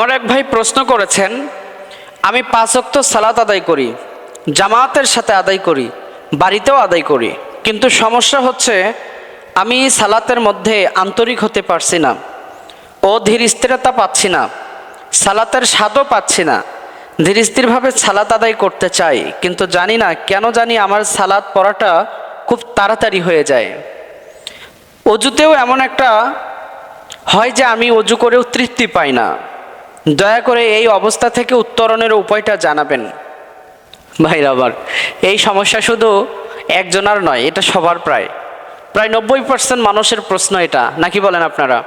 আমার এক ভাই প্রশ্ন করেছেন, আমি 5 ওয়াক্ত সালাত আদায় করি, জামাতের সাথে আদায় করি, বাড়িতেও আদায় করি, কিন্তু সমস্যা হচ্ছে আমি সালাতের মধ্যে আন্তরিক হতে পারছি না, ও ধীর স্থিরতা পাচ্ছি না, সালাতের স্বাদও পাচ্ছি না। ধীর স্থিরভাবে সালাত আদায় করতে চাই, কিন্তু জানি না কেন জানি আমার সালাত পড়াটা খুব তাড়াতাড়ি হয়ে যায়। অজুতেও এমন একটা হয় যে আমি অজু করেও তৃপ্তি পাই না। দয়া করে এই অবস্থা থেকে উত্তরণের উপায়টা জানাবেন। ভাইরা আবার এই সমস্যা শুধু একজনের নয়, এটা সবার প্রায় 90% মানুষের প্রশ্ন এটা, নাকি বলেন আপনারা?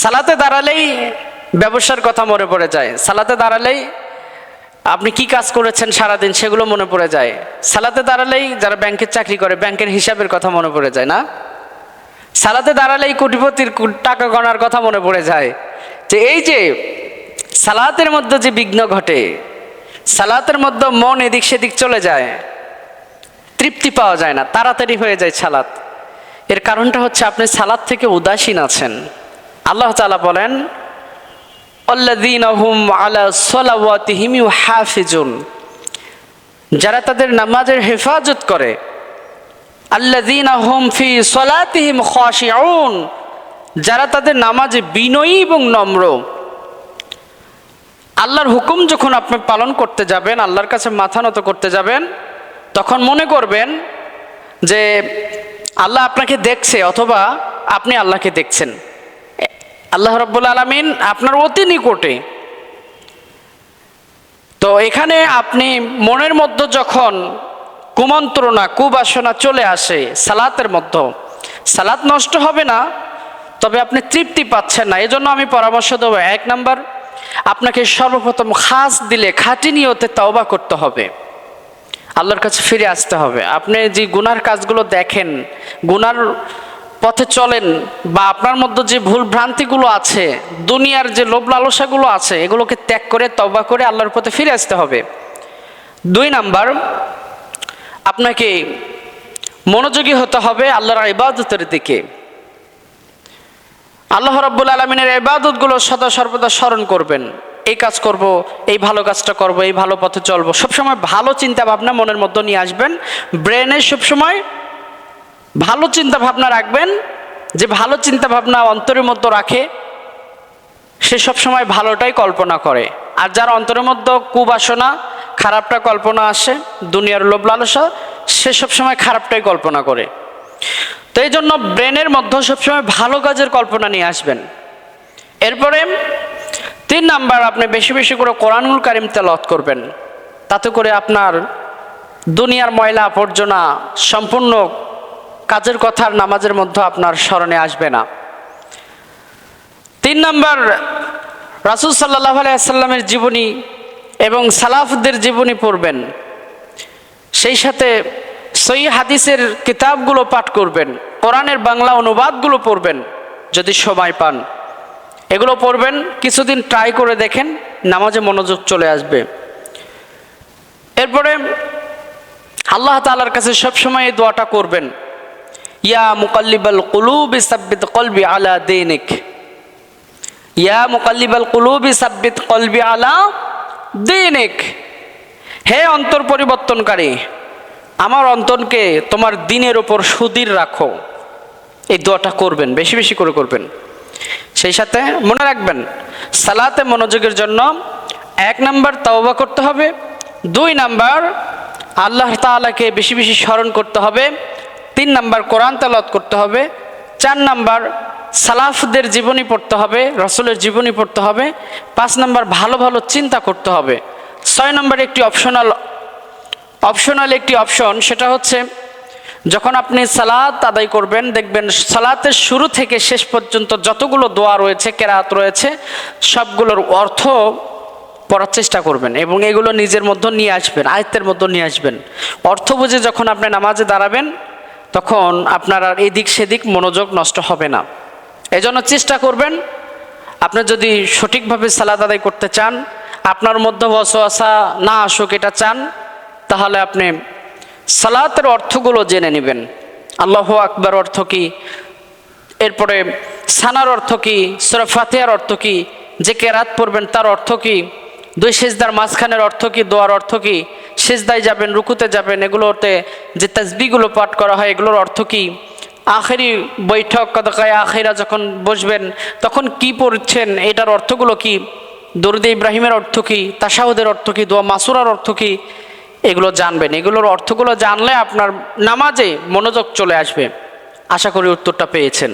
সালাতে দাঁড়ালেই ব্যবসার কথা মনে পড়ে যায়, সালাতে দাঁড়ালেই আপনি কি কাজ করেছেন সারাদিন সেগুলো মনে পড়ে যায়, সালাতে দাঁড়ালেই যারা ব্যাংকের চাকরি করে ব্যাংকের হিসাবের কথা মনে পড়ে যায় না, সালাতে দাঁড়ালেই কোটিপতির টাকা গণার কথা মনে পড়ে যায়। যে এই যে সালাতের মধ্যে যে বিঘ্ন ঘটে, সালাতের মধ্যে মন এদিক সেদিক চলে যায়, তৃপ্তি পাওয়া যায় না, তাড়াতাড়ি হয়ে যায় সালাত। এর কারণটা হচ্ছে আপনি সালাত থেকে উদাসীন আছেন। আল্লাহ তাআলা বলেন, আল্লাযীনা হুম আলা সালাওয়াতিহিম ইউহাফিজুন, যারা তাদের নামাজের হেফাজত করে। আল্লাযীনা হুম ফি সালাতিহিম খাশিউন, যারা তাদের নামাজে বিনয়ী এবং নম্র। আল্লাহর হুকুম যখন আপনি পালন করতে যাবেন, আল্লাহর কাছে মাথা নত করতে যাবেন, তখন মনে করবেন যে আল্লাহ আপনাকে দেখছে অথবা আপনি আল্লাহকে দেখছেন। আল্লাহ রাব্বুল আলামিন আপনার অতি নিকটে। তো এখানে আপনি মনের মধ্যে যখন কুমন্ত্রণা কুবাসনা চলে আসে সালাতের মধ্যে, সালাত নষ্ট হবে না, তবে আপনি তৃপ্তি পাচ্ছেন না। এজন্য আমি পরামর্শ দেবো, 1 নাম্বার, আপনাকে সর্বপ্রথম খাস দিলে খাঁটি নিয়তে তওবা করতে হবে, আল্লাহর কাছে ফিরে আসতে হবে। আপনি যে গুনার কাজগুলো দেখেন, গুনার পথে চলেন, বা আপনার মধ্যে যে ভুল ভ্রান্তিগুলো আছে, দুনিয়ার যে লোভ লালসাগুলো আছে, এগুলোকে ত্যাগ করে তওবা করে আল্লাহর পথে ফিরে আসতে হবে। 2 নাম্বার, আপনাকে মনোযোগী হতে হবে আল্লাহর ইবাদতের দিকে। আল্লাহ রাব্বুল আলামিনের ইবাদতগুলো সদা সর্বদা স্মরণ করবেন। এই কাজ করব, এই ভালো কাজটা করব, এই ভালো পথে চলবো, সবসময় ভালো চিন্তা ভাবনা মনের মধ্যে নিয়ে আসবেন। ব্রেনে সবসময় ভালো চিন্তা ভাবনা রাখবেন। যে ভালো চিন্তা ভাবনা অন্তরের মধ্যে রাখে সে সবসময় ভালোটাই কল্পনা করে, আর যার অন্তরের মধ্যে কুবাসনা খারাপটা কল্পনা আসে, দুনিয়ার লোভ লালসা, সে সবসময় খারাপটাই কল্পনা করে। তো এই জন্য ব্রেনের মধ্যে সবসময় ভালো কাজের কল্পনা নিয়ে আসবেন। এরপরে 3 নাম্বার, আপনি বেশি বেশি করে কোরআনুল কারীম তেলাওয়াত করবেন। তাতে করে আপনার দুনিয়ার ময়লা আবর্জনা সম্পূর্ণ কাজের কথা নামাজের মধ্যে আপনার স্মরণে আসবে না। 3 নাম্বার, রাসূল সাল্লাল্লাহু আলাইহি ওয়াসাল্লামের জীবনী এবং সালাফদের জীবনী পড়বেন। সেই সাথে সহিহ হাদিসের কিতাবগুলো পাঠ করবেন, কোরআনের বাংলা অনুবাদগুলো পড়বেন যদি সময় পান, এগুলো পড়বেন। কিছুদিন ট্রাই করে দেখেন, নামাজে মনোযোগ চলে আসবে। এরপরে আল্লাহ তাআলার কাছে সবসময় এই দোয়াটা করবেন, ইয়া মুকাল্লিবাল কুলুবি সাব্বিত কলবি আলা দীনিক, ইয়া মুকাল্লিবাল কুলুবি সাব্বিত কলবি আলা দীনিক, হে অন্তর পরিবর্তনকারী, আমার অন্তরকে তোমার দ্বীনের উপর সুদৃঢ় রাখো। এই দোয়াটা করবেন, বেশি বেশি করে করবেন। সেই সাথে মনে রাখবেন, সালাতে মনোযোগের জন্য 1 নাম্বার তওবা করতে হবে, 2 নাম্বার আল্লাহ তাআলাকে বেশি বেশি স্মরণ করতে হবে, 3 নাম্বার কোরআন তেলাওয়াত করতে হবে, 4 নাম্বার সালাফদের জীবনী পড়তে হবে, রাসূলের জীবনী পড়তে হবে, 5 নাম্বার ভালো ভালো চিন্তা করতে হবে, 6 নাম্বার একটি অপশনাল একটি অপশন, সেটা হচ্ছে যখন আপনি সালাত আদায় করবেন, দেখবেন সালাতের শুরু থেকে শেষ পর্যন্ত যতগুলো দোয়া রয়েছে, কেরাত রয়েছে, সবগুলোর অর্থ পড়ার চেষ্টা করবেন এবং এগুলো নিজের মধ্যে নিয়ে আসবেন, আয়ত্তের মধ্যে নিয়ে আসবেন। অর্থ বুঝে যখন আপনি নামাজে দাঁড়াবেন, তখন আপনার আর এদিক সেদিক মনোযোগ নষ্ট হবে না। এজন্য চেষ্টা করবেন, আপনি যদি সঠিকভাবে সালাত আদায় করতে চান, আপনার মধ্যে ওয়াসওয়াসা না আসুক এটা চান, তাহলে আপনি সালাতের অর্থগুলো জেনে নেবেন। আল্লাহু আকবার অর্থ কি, এরপরে সানার অর্থ কি, সূরা ফাতিহার অর্থ কি, যে কেরাত পড়বেন তার অর্থ কি, দুই সিজদার মাঝখানের অর্থ কি, দোয়ার অর্থ কি, সিজদায় যাবেন, রুকুতে যাবেন, এগুলোতে যে তাসবিহগুলো পাঠ করা হয় এগুলোর অর্থ কি, আখেরি বৈঠক কদকায় আখেরা যখন বসবেন তখন কি পড়ছেন এটার অর্থগুলো কি, দরুদে ইব্রাহিমের অর্থ কি, তাশাহুদের অর্থ কি, দোয়া মাসুরার অর্থ কি, এগুলো জানবেন। এগুলোর অর্থগুলো জানলে আপনার নামাজে মনোযোগ চলে আসবে। আশা করি উত্তরটা পেয়েছেন।